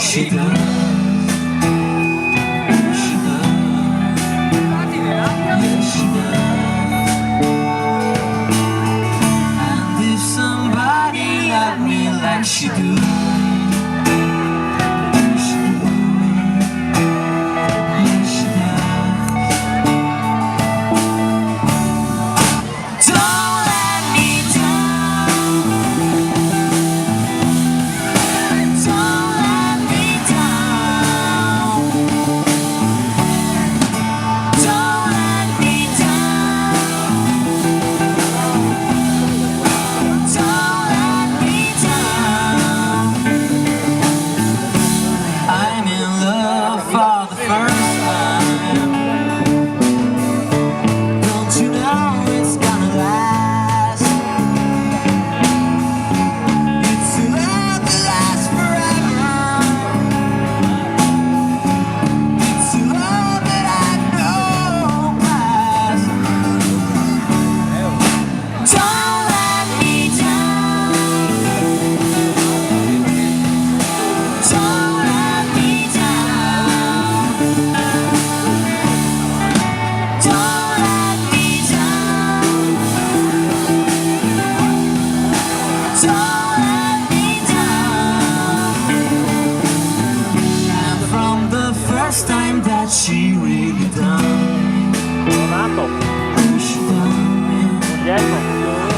She does. She does. Yes, she does. And if somebody loved me like she do, she do. Yes, she does. Don't let me down. Don't let me down. Don't let me down. Don't let me down. I'm in love for the first time. Don't you know it's gonna last? It's a love that lasts forever. It's a love that I know past. Don't let me down. Don't let me down. Don't let me down. Don't let me down. And from the first time that she really done she done me,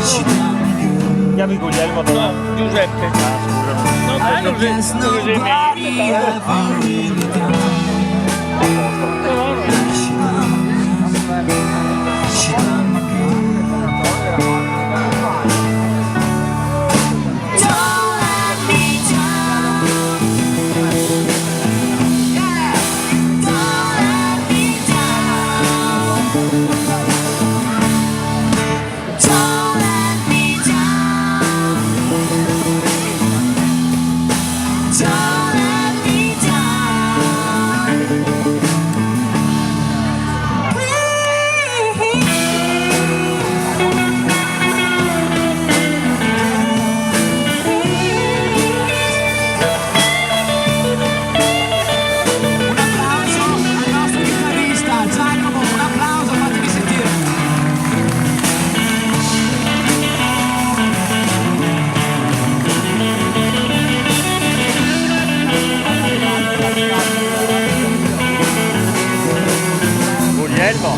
she done me good. Chiami Guglielmo, no, Giuseppe. I guess nobody ever really done she done me, she done me good. Don't let me down. Yeah. Don't let me down. Don't let me down. Don't let me down. Un applauso al nostro chitarrista Giacomo, un applauso, fatemi sentire. Guglielmo.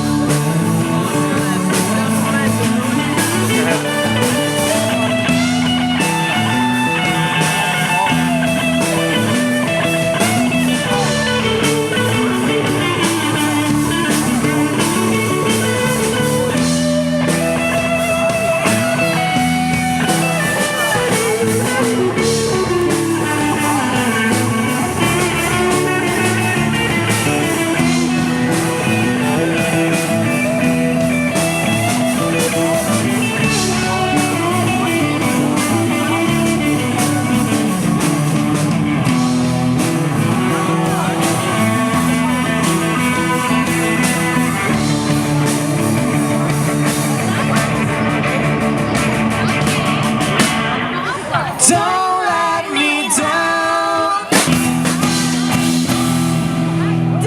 Don't let me down.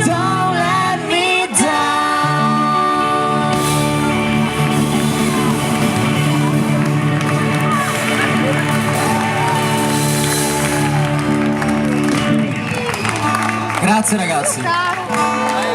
Don't let me down. Grazie ragazzi.